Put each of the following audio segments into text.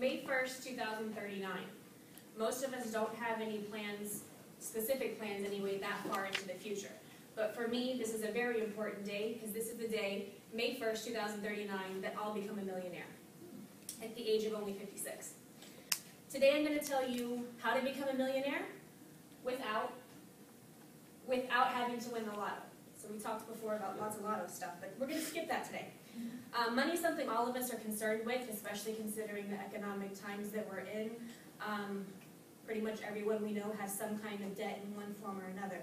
May 1st, 2039. Most of us don't have any plans, specific plans anyway, that far into the future. But for me, this is a very important day because this is the day, May 1st, 2039, that I'll become a millionaire at the age of only 56. Today I'm going to tell you how to become a millionaire without having to win the lotto. So we talked before about lots of lotto stuff, but we're going to skip that today. Money is something all of us are concerned with, especially considering the economic times that we're in. Pretty much everyone we know has some kind of debt in one form or another.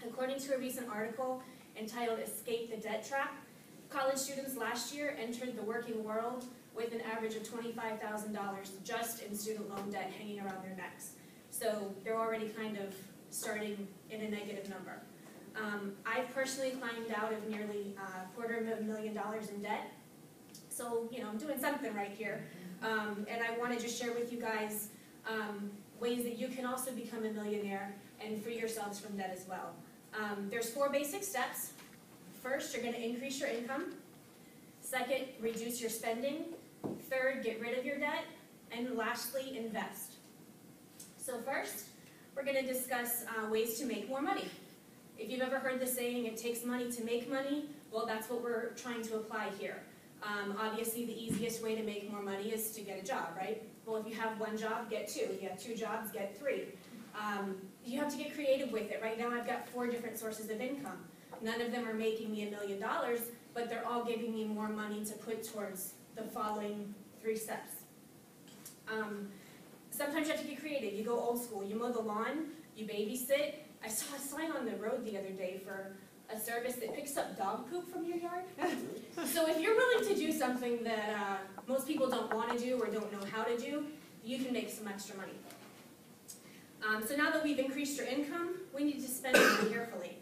According to a recent article entitled "Escape the Debt Trap," college students last year entered the working world with an average of $25,000 just in student loan debt hanging around their necks. So they're already kind of starting in a negative number. I've personally climbed out of nearly $250,000 in debt. So, you know, I'm doing something right here. And I want to just share with you guys ways that you can also become a millionaire and free yourselves from debt as well. There's 4 basic steps. First, you're going to increase your income. Second, reduce your spending. Third, get rid of your debt. And lastly, invest. So first, we're going to discuss ways to make more money. If you've ever heard the saying, it takes money to make money, well, that's what we're trying to apply here. Obviously, the easiest way to make more money is to get a job, right? Well, if you have 1 job, get 2. If you have 2 jobs, get 3. You have to get creative with it. Right now, I've got 4 different sources of income. None of them are making me $1 million, but they're all giving me more money to put towards the following 3 steps. Sometimes you have to get creative. You go old school. You mow the lawn. You babysit. I saw a sign on the road the other day for a service that picks up dog poop from your yard. So if you're willing to do something that most people don't want to do or don't know how to do, you can make some extra money. So now that we've increased your income, we need to spend it carefully.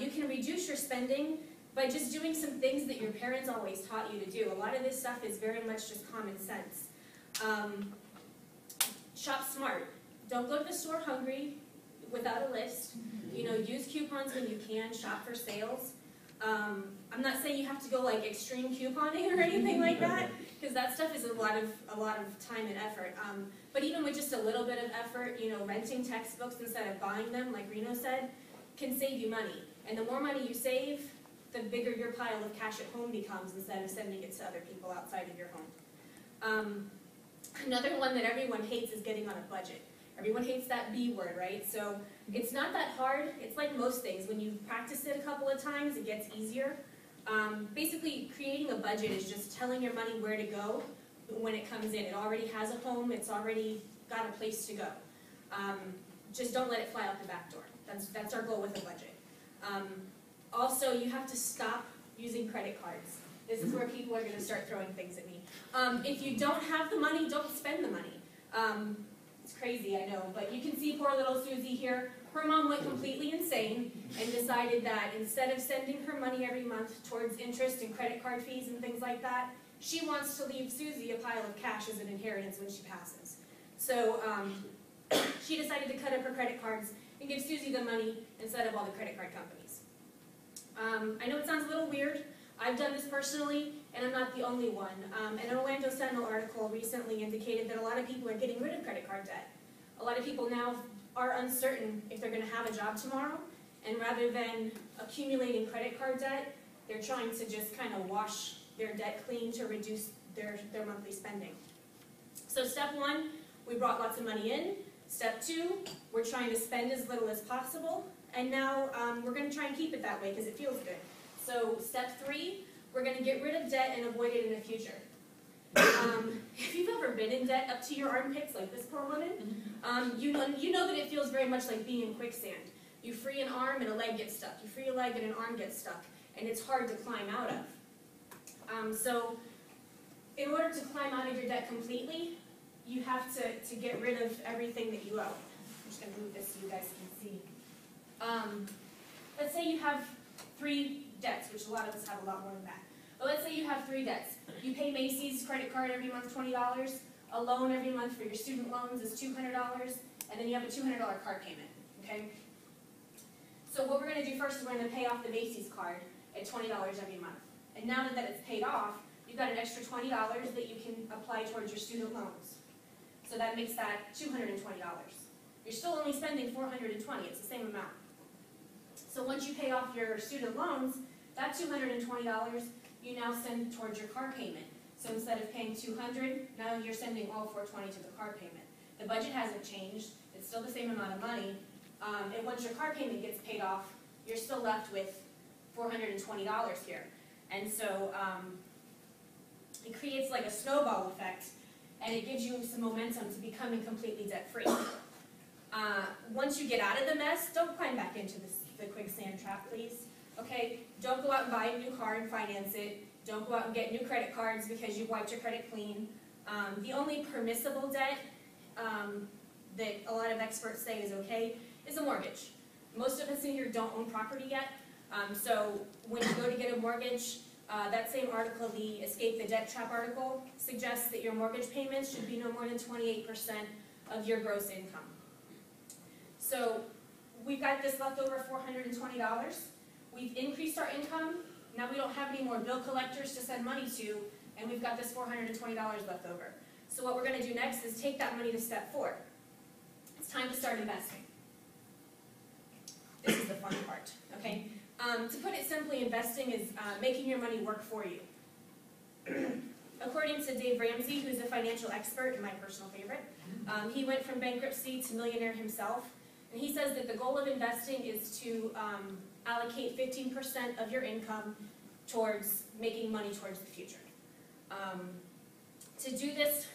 You can reduce your spending by just doing some things that your parents always taught you to do. A lot of this stuff is very much just common sense. Shop smart. Don't go to the store hungry without a list. You know, use coupons when you can. Shop for sales. I'm not saying you have to go like extreme couponing or anything like that, because that stuff is a lot of time and effort. But even with just a little bit of effort, you know, renting textbooks instead of buying them, like Reno said, can save you money. And the more money you save, the bigger your pile of cash at home becomes instead of sending it to other people outside of your home. Another one that everyone hates is getting on a budget. Everyone hates that B word, right? So it's not that hard. It's like most things. When you practice it a couple of times, it gets easier. Basically, creating a budget is just telling your money where to go when it comes in. It already has a home. It's already got a place to go. Just don't let it fly out the back door. That's our goal with a budget. Also, you have to stop using credit cards. This is where people are going to start throwing things at me. If you don't have the money, don't spend the money. It's crazy, I know, but you can see poor little Susie here. Her mom went completely insane and decided that instead of sending her money every month towards interest and credit card fees and things like that, she wants to leave Susie a pile of cash as an inheritance when she passes. So she decided to cut up her credit cards and give Susie the money instead of all the credit card companies. I know it sounds a little weird. I've done this personally, and I'm not the only one. An Orlando Sentinel article recently indicated that a lot of people are getting rid of credit card debt. A lot of people now are uncertain if they're going to have a job tomorrow, and rather than accumulating credit card debt, they're trying to just kind of wash their debt clean to reduce their monthly spending. So step 1, we brought lots of money in. Step 2, we're trying to spend as little as possible. And now we're going to try and keep it that way because it feels good. So step 3, we're going to get rid of debt and avoid it in the future. If you've ever been in debt up to your armpits, like this poor woman, you know that it feels very much like being in quicksand. You free an arm and a leg gets stuck. You free a leg and an arm gets stuck. And it's hard to climb out of. So in order to climb out of your debt completely, you have to get rid of everything that you owe. I'm just going to move this so you guys can see. Let's say you have 3 debts, which a lot of us have a lot more than that. But let's say you have 3 debts. You pay Macy's credit card every month $20, a loan every month for your student loans is $200, and then you have a $200 card payment, okay? So what we're going to do first is we're going to pay off the Macy's card at $20 every month. And now that it's paid off, you've got an extra $20 that you can apply towards your student loans. So that makes that $220. You're still only spending $420, it's the same amount. So once you pay off your student loans, that $220 you now send towards your car payment. So instead of paying $200, now you're sending all $420 to the car payment. The budget hasn't changed, it's still the same amount of money, and once your car payment gets paid off, you're still left with $420 here. And so it creates like a snowball effect, and it gives you some momentum to becoming completely debt-free. Once you get out of the mess, don't climb back into the quicksand trap, please. Okay? Don't go out and buy a new car and finance it. Don't go out and get new credit cards because you've wiped your credit clean. The only permissible debt that a lot of experts say is okay is a mortgage. Most of us in here don't own property yet, so when you go to get a mortgage, that same article, the Escape the Debt Trap article, suggests that your mortgage payments should be no more than 28% of your gross income. So we've got this leftover $420. We've increased our income. Now we don't have any more bill collectors to send money to, and we've got this $420 left over. So what we're going to do next is take that money to step 4. It's time to start investing. This is the fun part, okay? To put it simply, investing is making your money work for you. According to Dave Ramsey, who's a financial expert and my personal favorite, he went from bankruptcy to millionaire himself, and he says that the goal of investing is to allocate 15% of your income towards making money towards the future. To do this,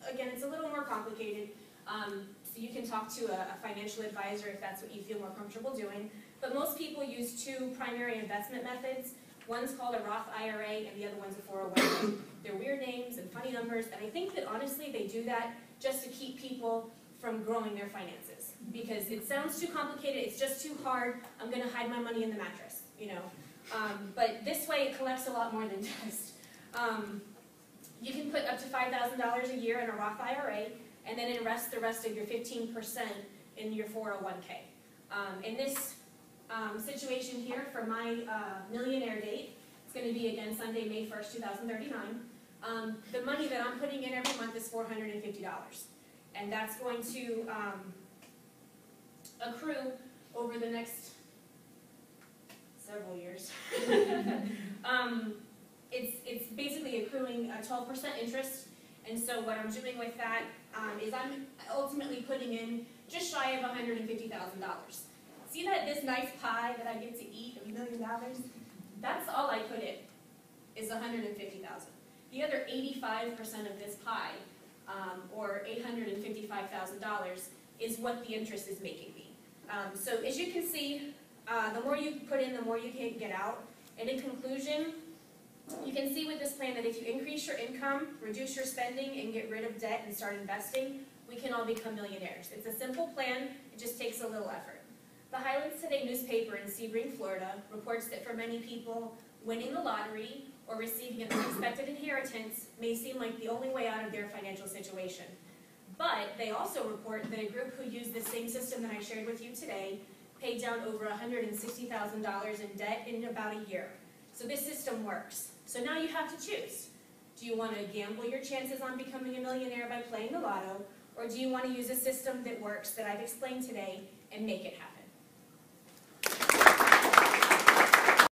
again, it's a little more complicated, so you can talk to a financial advisor if that's what you feel more comfortable doing. But most people use 2 primary investment methods. One's called a Roth IRA and the other one's a 401k. They're weird names and funny numbers, and I think that honestly they do that just to keep people from growing their finances. Because it sounds too complicated, it's just too hard, I'm going to hide my money in the mattress, you know. But this way it collects a lot more than just. You can put up to $5,000 a year in a Roth IRA, and then invest the rest of your 15% in your 401k. In this situation here, for my millionaire date, it's going to be again Sunday, May 1st, 2039. The money that I'm putting in every month is $450, and that's going to accrue over the next several years. It's basically accruing a 12% interest, and so what I'm doing with that is I'm ultimately putting in just shy of $150,000. See this nice pie that I get to eat of $1 million? That's all I put in, is $150,000. The other 85% of this pie, or $855,000, is what the interest is making me. So as you can see, the more you put in, the more you can get out. And in conclusion, you can see with this plan that if you increase your income, reduce your spending, and get rid of debt and start investing, we can all become millionaires. It's a simple plan, it just takes a little effort. The Highlands Today newspaper in Sebring, Florida, reports that for many people, winning the lottery or receiving an unexpected inheritance may seem like the only way out of their financial situation. But they also report that a group who used the same system that I shared with you today paid down over $160,000 in debt in about a year. So this system works. So now you have to choose. Do you want to gamble your chances on becoming a millionaire by playing the lotto, or do you want to use a system that works that I've explained today and make it happen?